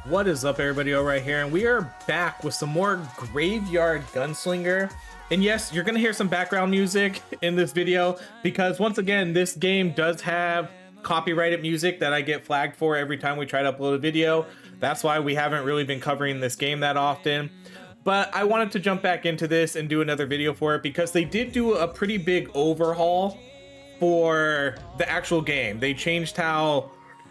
What is up, everybody? O right here, and we are back with some more Graveyard Gunslinger. And yes, you're gonna hear some background music in this video because once again, this game does have copyrighted music that I get flagged for every time we try to upload a video. That's why we haven't really been covering this game that often. But I wanted to jump back into this and do another video for it because they did do a pretty big overhaul for the actual game. They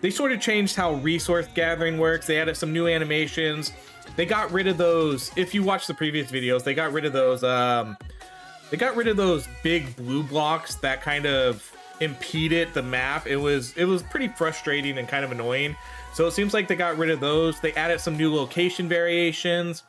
sort of changed how resource gathering works. They added some new animations. They got rid of those. If you watch the previous videos, they got rid of those. They got rid of those big blue blocks that kind of impeded the map. It was pretty frustrating and kind of annoying. So it seems like they got rid of those. They added some new location variations.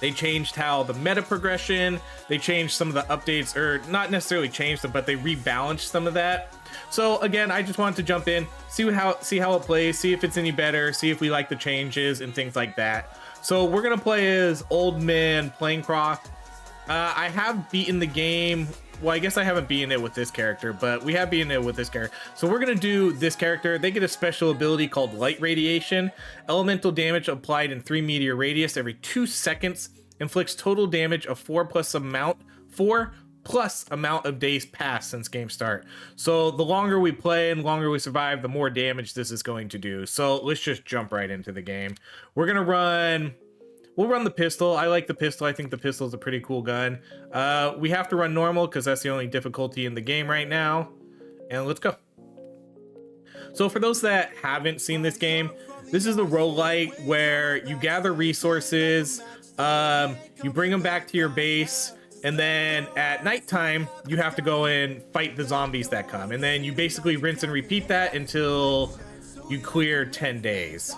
They changed how the meta progression. They changed some of the updates, or not necessarily changed them, but they rebalanced some of that. So again, I just wanted to jump in, see how it plays, see if it's any better, see if we like the changes and things like that. So we're gonna play as Old Man Planecroft. I have beaten the game. Well, I guess I haven't beaten it with this character, but we have beaten it with this character. So we're gonna do this character. They get a special ability called Light Radiation. Elemental damage applied in 3 meter radius every 2 seconds. Inflicts total damage of 4 plus amount of days passed since game start. So the longer we play and longer we survive, the more damage this is going to do. So let's just jump right into the game. We'll run the pistol. I like the pistol. I think the pistol is a pretty cool gun. We have to run normal because that's the only difficulty in the game right now. And let's go. So for those that haven't seen this game, this is the roguelite where you gather resources, you bring them back to your base, and then at nighttime, you have to go and fight the zombies that come. And then you basically rinse and repeat that until you clear 10 days.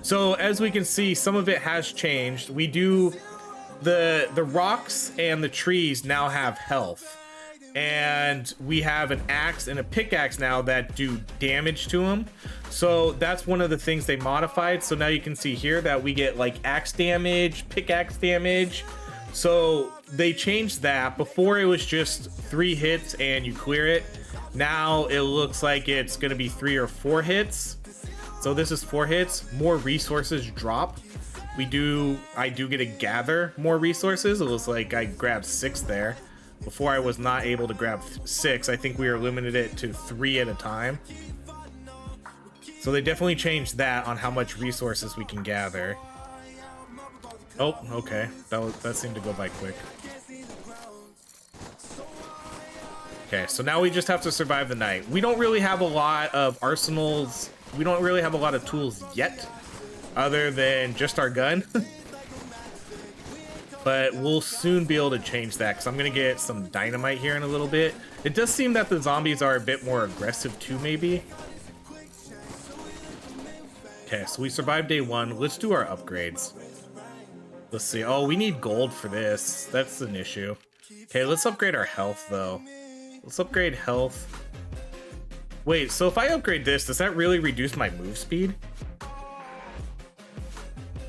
So as we can see, some of it has changed. We do, the rocks and the trees now have health. And we have an axe and a pickaxe now that do damage to them. So that's one of the things they modified. So now you can see here that we get like axe damage, pickaxe damage. So they changed that. Before it was just 3 hits and you clear it. Now it looks like it's gonna be 3 or 4 hits. So this is 4 hits. More resources drop. I do get to gather more resources. It looks like I grabbed 6 there. Before I was not able to grab 6. I think we are limited it to 3 at a time. So they definitely changed that on how much resources we can gather. Oh, okay. That seemed to go by quick. Okay, so now we just have to survive the night. We don't really have a lot of arsenals. We don't really have a lot of tools yet, other than just our gun. But we'll soon be able to change that because I'm going to get some dynamite here in a little bit. It does seem that the zombies are a bit more aggressive too, maybe. Okay, so we survived day 1. Let's do our upgrades. Let's see. Oh, we need gold for this. That's an issue. Okay, let's upgrade our health, though. Let's upgrade health. Wait, so if I upgrade this, does that really reduce my move speed?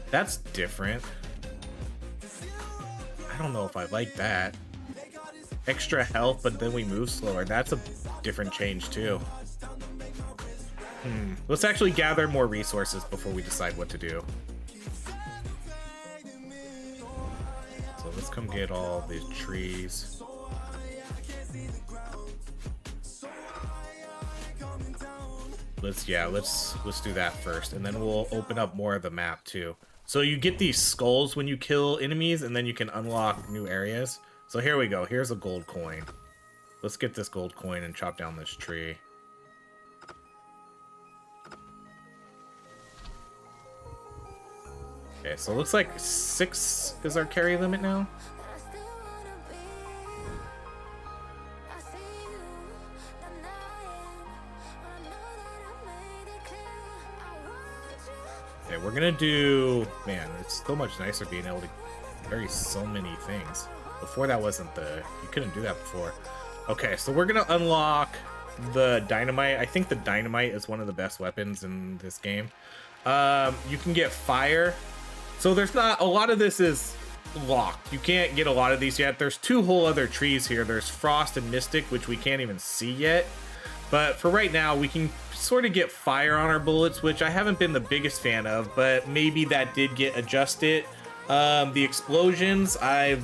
That's different. I don't know if I like that. Extra health, but then we move slower. That's a different change, too. Let's actually gather more resources before we decide what to do. So let's come get all these trees. Let's do that first, and then we'll open up more of the map too. So you get these skulls when you kill enemies, and then you can unlock new areas. So here we go. Here's a gold coin. Let's get this gold coin and chop down this tree. Okay, so it looks like 6 is our carry limit now. Okay, we're gonna do... Man, it's so much nicer being able to carry so many things. Before that wasn't you couldn't do that before. Okay, so we're gonna unlock the dynamite. I think the dynamite is one of the best weapons in this game. You can get fire. So there's not... A lot of this is locked. You can't get a lot of these yet. There's 2 whole other trees here. There's Frost and Mystic, which we can't even see yet. But for right now, we can sort of get fire on our bullets, which I haven't been the biggest fan of, but maybe that did get adjusted. The explosions I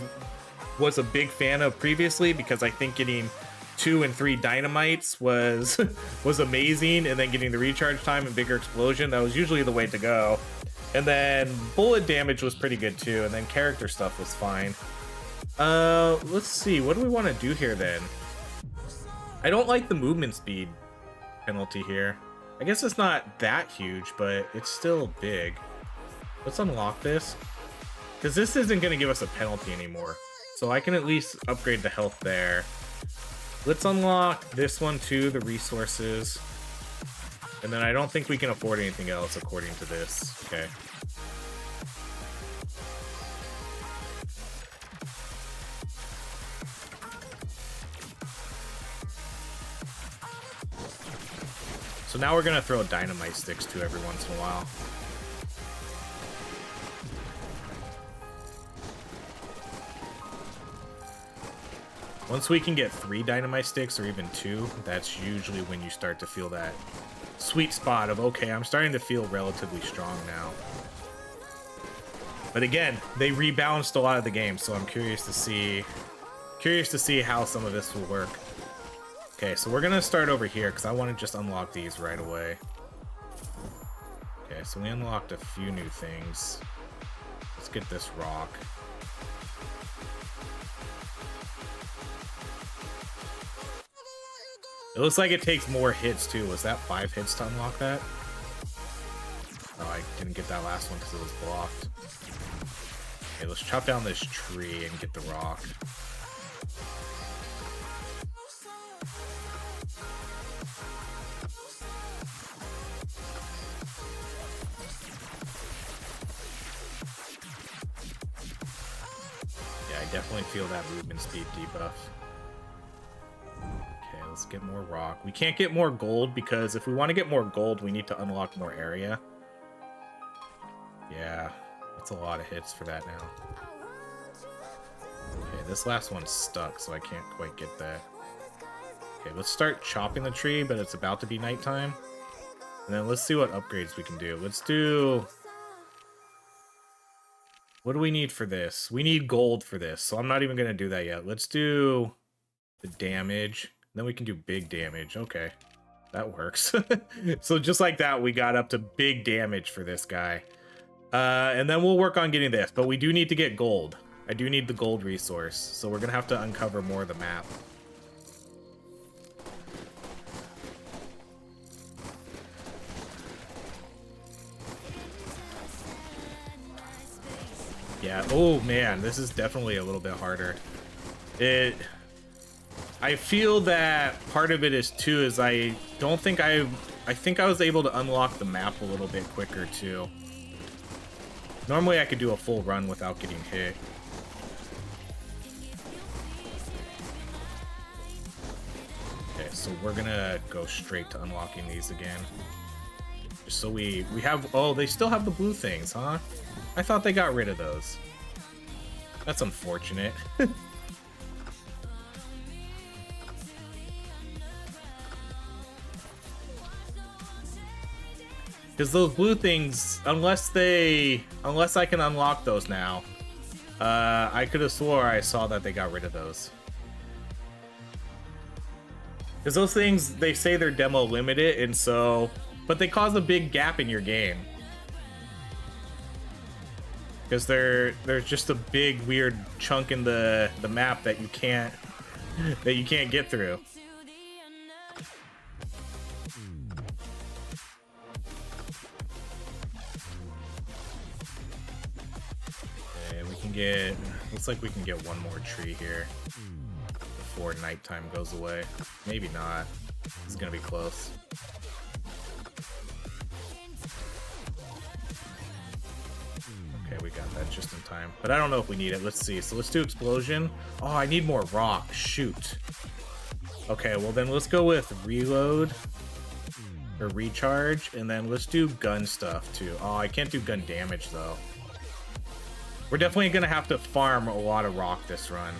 was a big fan of previously, because I think getting 2 and 3 dynamites was was amazing, and then getting the recharge time and bigger explosion, that was usually the way to go. And then bullet damage was pretty good too, and then character stuff was fine. Let's see, what do we want to do here then? I don't like the movement speed penalty here. I guess it's not that huge, but it's still big. Let's unlock this, because this isn't going to give us a penalty anymore, so I can at least upgrade the health there. Let's unlock this one too, the resources. And then I don't think we can afford anything else according to this. Okay. So now we're gonna throw dynamite sticks too every once in a while. Once we can get 3 dynamite sticks, or even 2, that's usually when you start to feel that sweet spot of, okay, I'm starting to feel relatively strong now. But again, they rebalanced a lot of the game, so I'm curious to see how some of this will work. Okay, so we're gonna start over here because I want to just unlock these right away. Okay, so we unlocked a few new things. Let's get this rock. It looks like it takes more hits too. Was that 5 hits to unlock that? Oh, I didn't get that last one because it was blocked. Okay, let's chop down this tree and get the rock. Yeah, I definitely feel that movement speed debuff. Let's get more rock. We can't get more gold because if we want to get more gold, we need to unlock more area. Yeah, that's a lot of hits for that now. Okay, this last one's stuck, so I can't quite get that. Okay, let's start chopping the tree, but it's about to be nighttime. And then let's see what upgrades we can do. Let's do... What do we need for this? We need gold for this, so I'm not even going to do that yet. Let's do the damage. Then we can do big damage. Okay, that works. So just like that, we got up to big damage for this guy. And then we'll work on getting this, but we do need to get gold. I do need the gold resource, so we're gonna have to uncover more of the map. Yeah, oh man, this is definitely a little bit harder. I feel that part of it is too is I think I was able to unlock the map a little bit quicker too. Normally I could do a full run without getting hit. Okay, so we're gonna go straight to unlocking these again. Just so we have, oh, they still have the blue things, huh? I thought they got rid of those. That's unfortunate. Because those blue things, unless I can unlock those now, I could have swore I saw that they got rid of those. Because those things, they say they're demo limited, and so, but they cause a big gap in your game. Because there's just a big weird chunk in the map that you can't get through. Looks like we can get one more tree here before nighttime goes away. Maybe not. It's gonna be close. Okay, we got that just in time. But I don't know if we need it. Let's see. So let's do explosion. Oh, I need more rock. Shoot. Okay, well then let's go with reload or recharge, and then let's do gun stuff too. Oh, I can't do gun damage though. We're definitely gonna have to farm a lot of rock this run.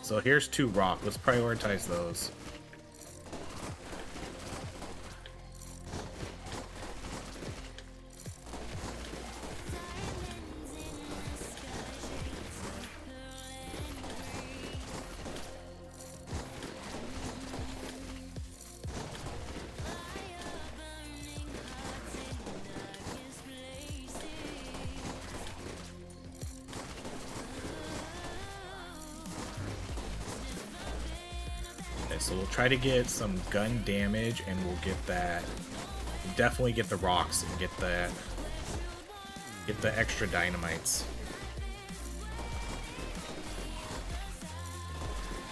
So here's 2 rock. Let's prioritize those. so we'll try to get some gun damage, and we'll get that. We'll definitely get the rocks and get the extra dynamites.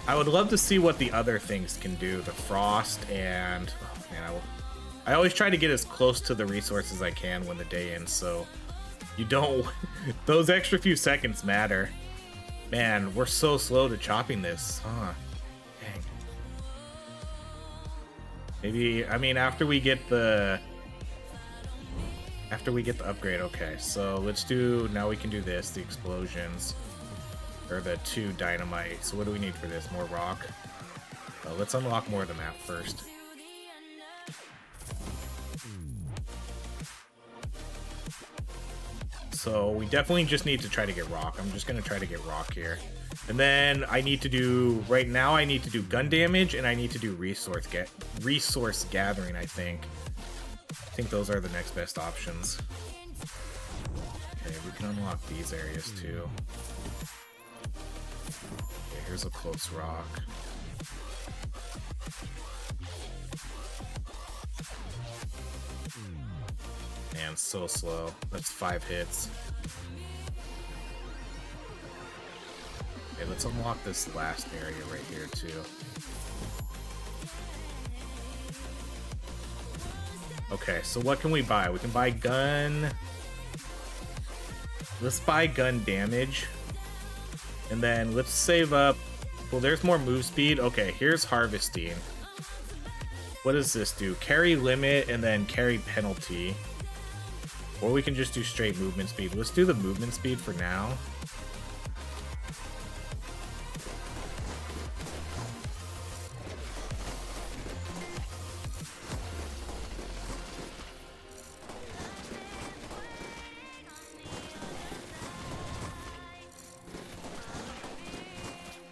I would love to see what the other things can do. The frost and oh man, I always try to get as close to the resources as I can when the day ends, so you don't. Those extra few seconds matter. Man, we're so slow to chopping this, huh? Dang. Maybe, I mean, after we get the upgrade. Okay, so let's do, now we can do this, the explosions, or the 2 dynamite. So what do we need for this? More rock? Let's unlock more of the map first. So we definitely just need to try to get rock. I'm just gonna try to get rock here. And then I need to do, right now I need to do gun damage, and I need to do resource gathering, I think. I think those are the next best options. Okay, we can unlock these areas too. Okay, here's a close rock. Man, so slow. That's 5 hits. Okay, let's unlock this last area right here too. Okay, so what can we buy? We can buy gun. Let's buy gun damage. And then let's save up. Well, there's more move speed. Okay, here's harvesting. What does this do? Carry limit and then carry penalty. Or we can just do straight movement speed. Let's do the movement speed for now.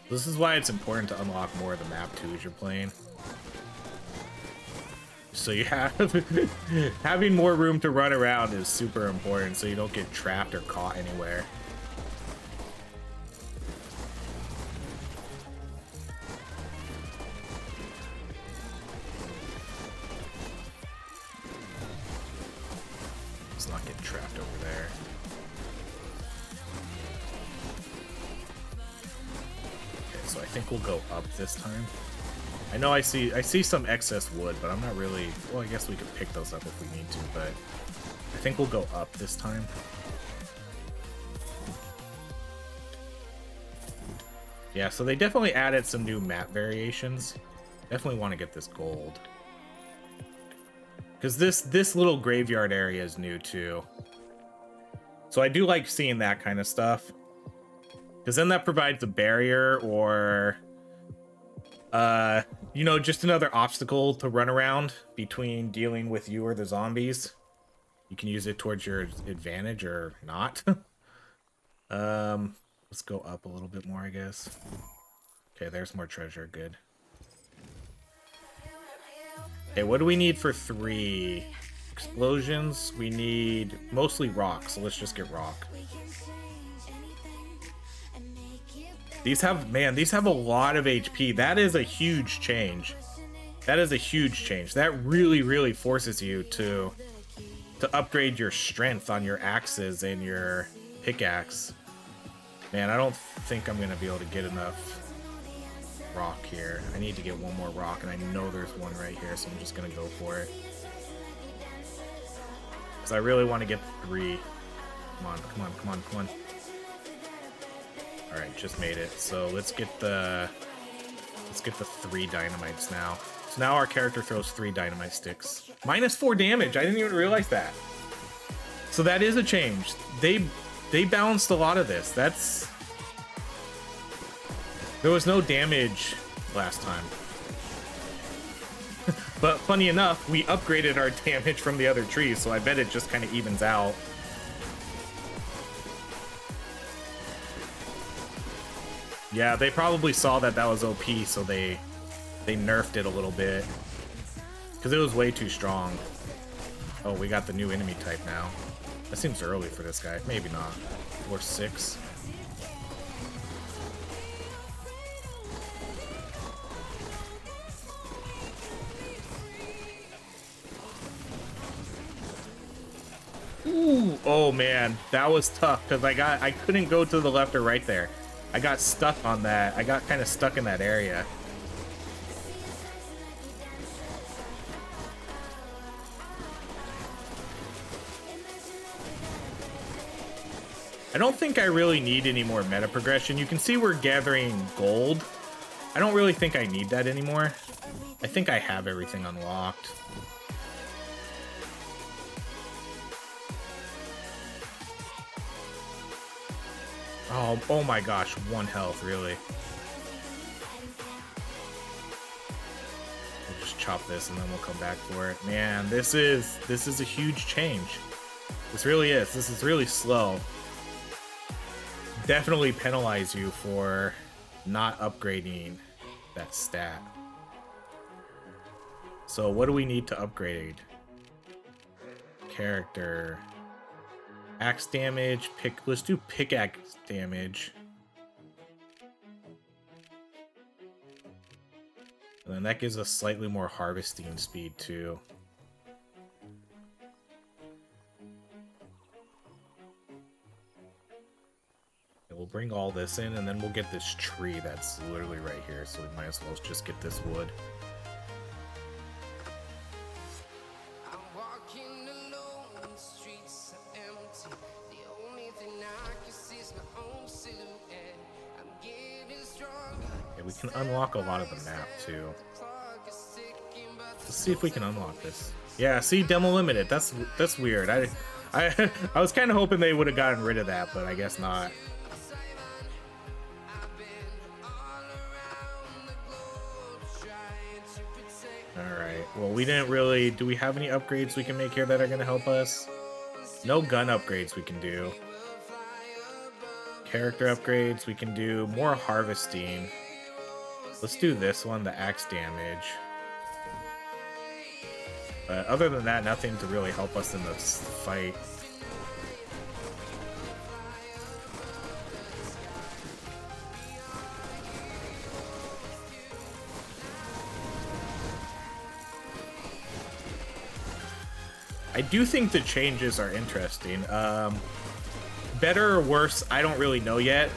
This is why it's important to unlock more of the map too as you're playing. So you have having more room to run around is super important, so you don't get trapped or caught anywhere. Let's not get trapped over there. Okay, so I think we'll go up this time. I know I see some excess wood, but I'm not really, well, I guess we could pick those up if we need to, but I think we'll go up this time. Yeah, so they definitely added some new map variations. Definitely want to get this gold. Because this little graveyard area is new too. So I do like seeing that kind of stuff. Because then that provides a barrier or... you know, just another obstacle to run around between dealing with you or the zombies. You can use it towards your advantage or not. Let's go up a little bit more, I guess. Okay, there's more treasure. Good. Okay, what do we need for 3 explosions? We need mostly rock, so let's just get rock. These have, man, these have a lot of HP. That is a huge change. That is a huge change. That really, really forces you to upgrade your strength on your axes and your pickaxe. Man, I don't think I'm going to be able to get enough rock here. I need to get one more rock, and I know there's one right here, so I'm just going to go for it. Because I really want to get 3. Come on, come on, come on, come on. All right, just made it. So let's get the 3 dynamites now. So now our character throws 3 dynamite sticks. -4 damage. I didn't even realize that. So that is a change. They balanced a lot of this. There was no damage last time. But funny enough, we upgraded our damage from the other trees, so I bet it just kind of evens out. Yeah, they probably saw that was OP, so they nerfed it a little bit. Because it was way too strong. Oh, we got the new enemy type now. That seems early for this guy. Maybe not. Or 6. Ooh, oh man, that was tough because I couldn't go to the left or right there. I got stuck on that. I got kind of stuck in that area. I don't think I really need any more meta progression. You can see we're gathering gold. I don't really think I need that anymore. I think I have everything unlocked. Oh my gosh, 1 health, really. We'll just chop this and then we'll come back for it. Man, this is a huge change. This really is. This is really slow. Definitely penalize you for not upgrading that stat. So what do we need to upgrade? Character. Axe damage, let's do pickaxe damage. And then that gives us slightly more harvesting speed too. And we'll bring all this in and then we'll get this tree that's literally right here. So we might as well just get this wood. We can unlock a lot of the map too. Let's see if we can unlock this. Yeah, see, demo limited. That's weird. I was kind of hoping they would have gotten rid of that, but I guess not. All right. Well, we didn't really. Do we have any upgrades we can make here that are going to help us? No gun upgrades we can do. Character upgrades we can do. More harvesting. Let's do this one, the axe damage. But other than that, nothing to really help us in this fight. I do think the changes are interesting. Better or worse, I don't really know yet.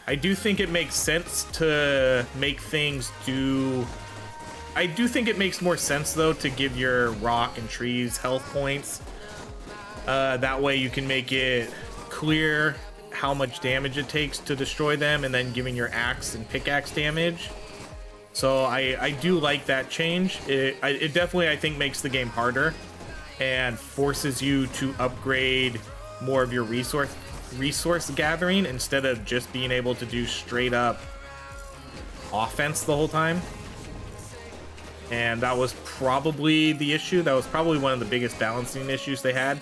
I do think it makes sense to make things do... I do think it makes more sense, though, to give your rock and trees health points. That way you can make it clear how much damage it takes to destroy them, and then giving your axe and pickaxe damage. So I do like that change. It definitely, I think, makes the game harder and forces you to upgrade more of your resource gathering instead of just being able to do straight up offense the whole time. And that was probably the issue. That was probably one of the biggest balancing issues they had,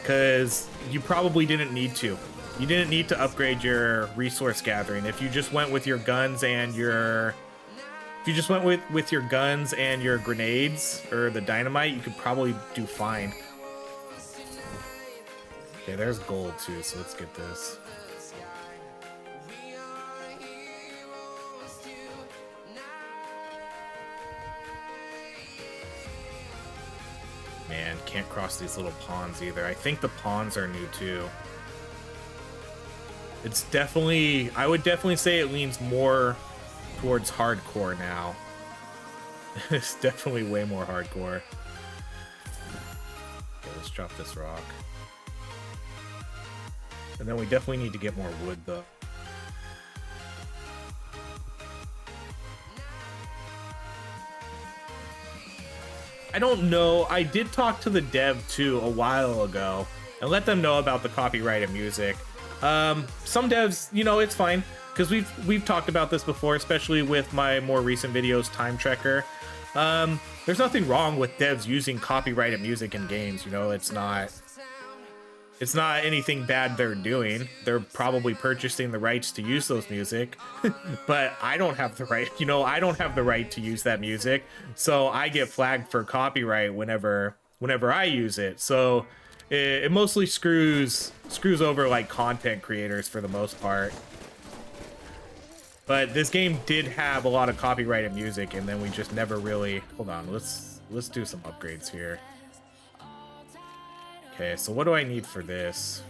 because you probably didn't need to. You didn't need to upgrade your resource gathering. If you just went with your guns and your with your guns and your grenades or the dynamite, you could probably do fine. Okay, there's gold too, so let's get this. Man, can't cross these little ponds either. I think the ponds are new too. It's definitely, I would definitely say it leans more towards hardcore now. It's definitely way more hardcore. Okay, let's drop this rock. And then we definitely need to get more wood, though. I don't know. I did talk to the dev, too, a while ago, and let them know about the copyrighted music. Some devs, you know, it's fine, because we've talked about this before, especially with my more recent videos, Time Trekker. There's nothing wrong with devs using copyrighted music in games, you know. It's not anything bad they're doing. They're probably purchasing the rights to use those music, but I don't have the right, you know, I don't have the right to use that music. So I get flagged for copyright whenever I use it. So it mostly screws over like content creators for the most part. But this game did have a lot of copyrighted music, and then we just never really, hold on, let's do some upgrades here. Okay, so what do I need for this?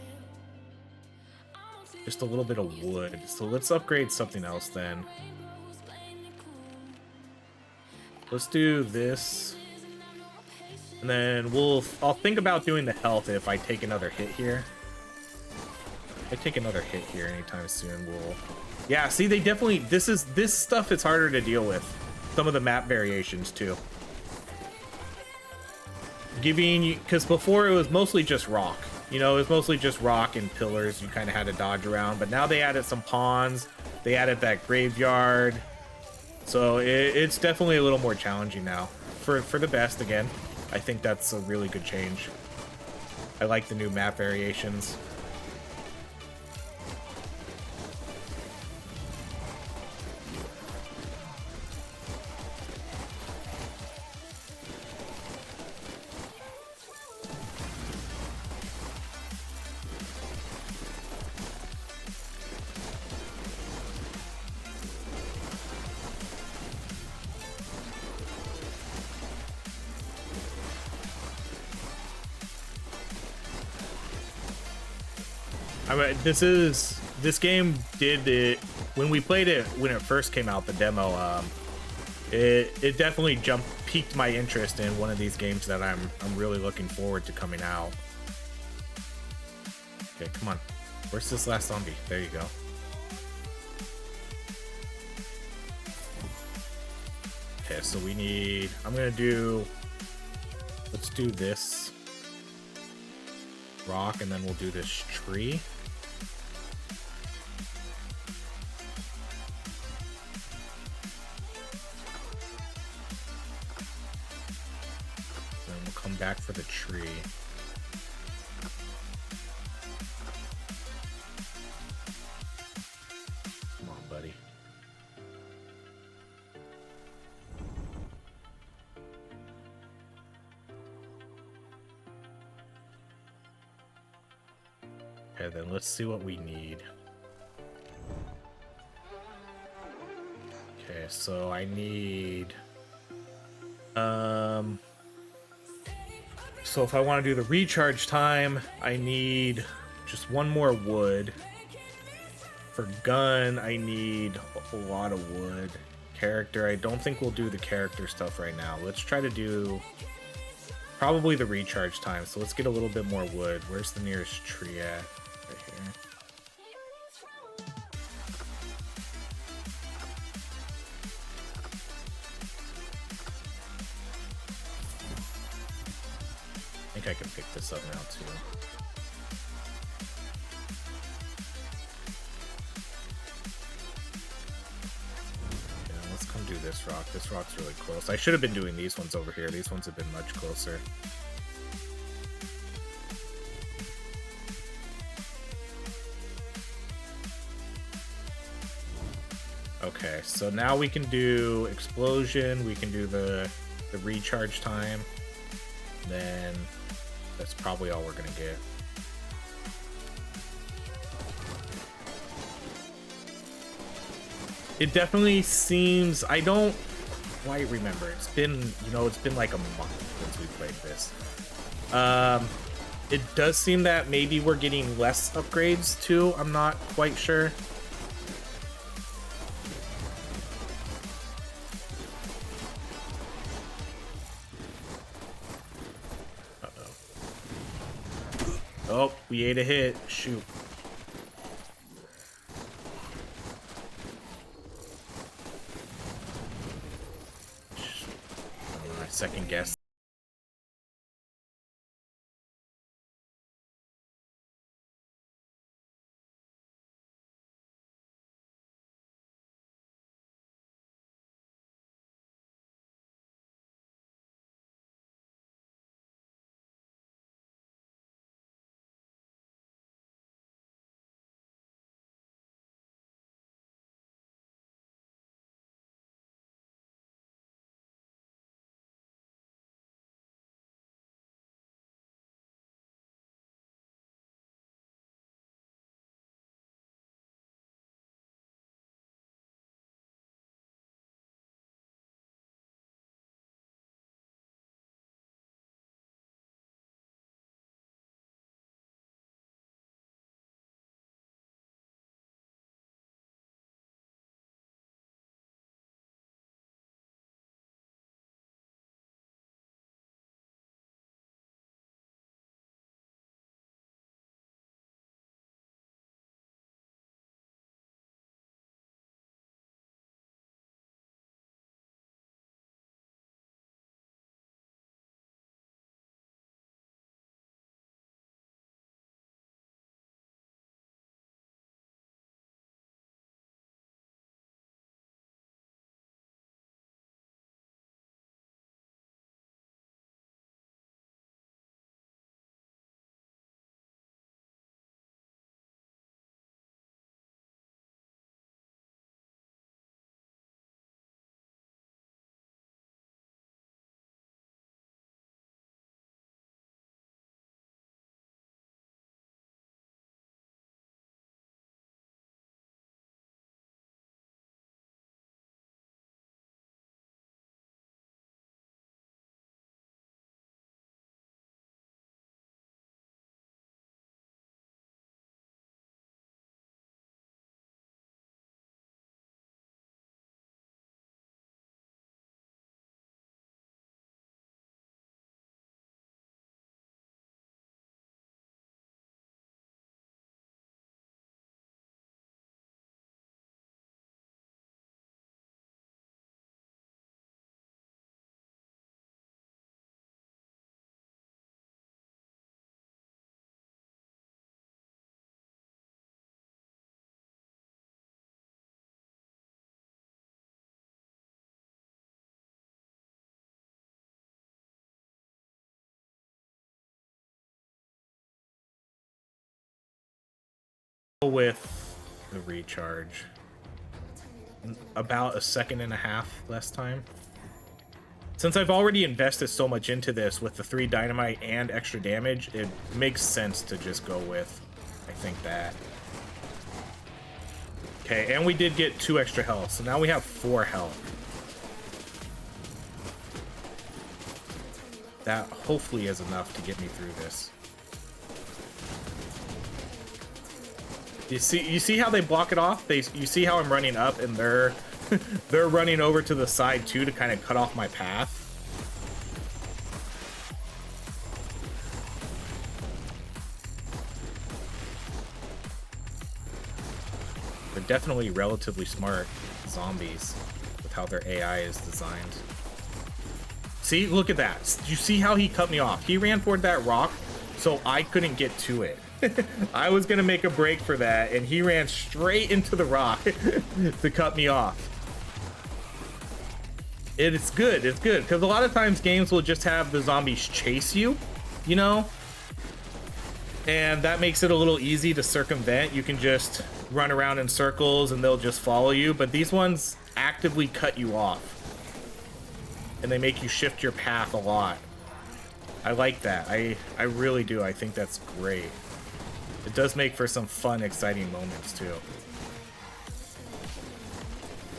Just a little bit of wood. So let's upgrade something else then. Let's do this. And then I'll think about doing the health if I take another hit here. If I take another hit here anytime soon, yeah, see, they definitely, this stuff is harder to deal with. Some of the map variations too. Because before it was mostly just rock. You know, it was mostly just rock and pillars you kind of had to dodge around. But now they added some pawns. They added that graveyard. So it's definitely a little more challenging now. For the best, again. I think that's a really good change. I like the new map variations. I mean, this game did it when we played it when it first came out, the demo. It definitely piqued my interest in one of these games that I'm really looking forward to coming out. Okay, come on. Where's this last zombie? There you go. Okay, so we need, let's do this rock, and then we'll do this tree. Then we'll come back for the tree. Come on, buddy. Okay, then let's see what we need. Okay, so I need... So if I want to do the recharge time, I need just one more wood. For gun, I need a lot of wood. Character, I don't think we'll do the character stuff right now. Let's try to do probably the recharge time. So let's get a little bit more wood. Where's the nearest tree at? Right here. I think I can pick this up now too. Yeah, let's come do this rock. This rock's really close. I should have been doing these ones over here. These ones have been much closer. Okay, so now we can do explosion. We can do the recharge time. Then that's probably all we're gonna get. It definitely seems, I don't quite remember. It's been, you know, it's been like a month since we played this. It does seem that maybe we're getting less upgrades too. I'm not quite sure. Oh, we ate a hit. Shoot. Second guess. With the recharge, about 1.5 seconds less time. Since I've already invested so much into this with the 3 dynamite and extra damage, it makes sense to just go with, I think, that. Okay, and we did get 2 extra health, so now we have 4 health. That hopefully is enough to get me through this. You see how they block it off? You see how I'm running up and they're they're running over to the side too to kind of cut off my path. They're definitely relatively smart zombies with how their AI is designed. See, look at that. You see how he cut me off? He ran toward that rock, so I couldn't get to it. I was gonna make a break for that, and he ran straight into the rock to cut me off. It's good, because a lot of times games will just have the zombies chase you, you know? And that makes it a little easy to circumvent. You can just run around in circles and they'll just follow you, but these ones actively cut you off. And they make you shift your path a lot. I like that. I really do. I think that's great. It does make for some fun, exciting moments too.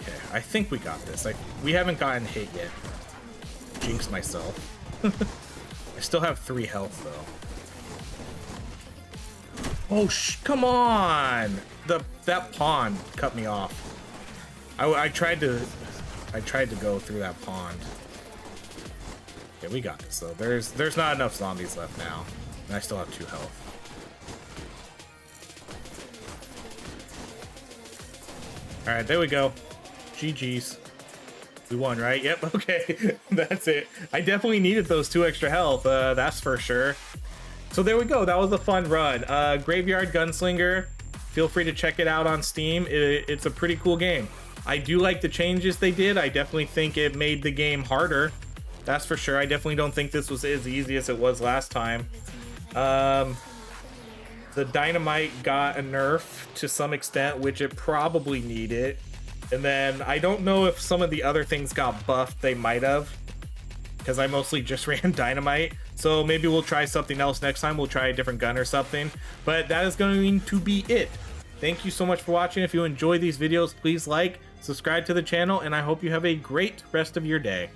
Okay, I think we got this. We haven't gotten hit yet. Jinx myself. I still have 3 health though. Oh, come on! That pond cut me off. I tried to go through that pond. Okay, we got this though. There's not enough zombies left now, and I still have 2 health. All right, there we go. GG's. We won, right? Yep. Okay, that's it. I definitely needed those 2 extra health. That's for sure. So there we go. That was a fun run. Graveyard Gunslinger. Feel free to check it out on Steam. It's a pretty cool game. I do like the changes they did. I definitely think it made the game harder. That's for sure. I definitely don't think this was as easy as it was last time. The dynamite got a nerf to some extent, which it probably needed. And then I don't know if some of the other things got buffed. They might have, because I mostly just ran dynamite. So maybe we'll try something else next time. We'll try a different gun or something. But that is going to be it. Thank you so much for watching. If you enjoy these videos, please like, subscribe to the channel, and I hope you have a great rest of your day.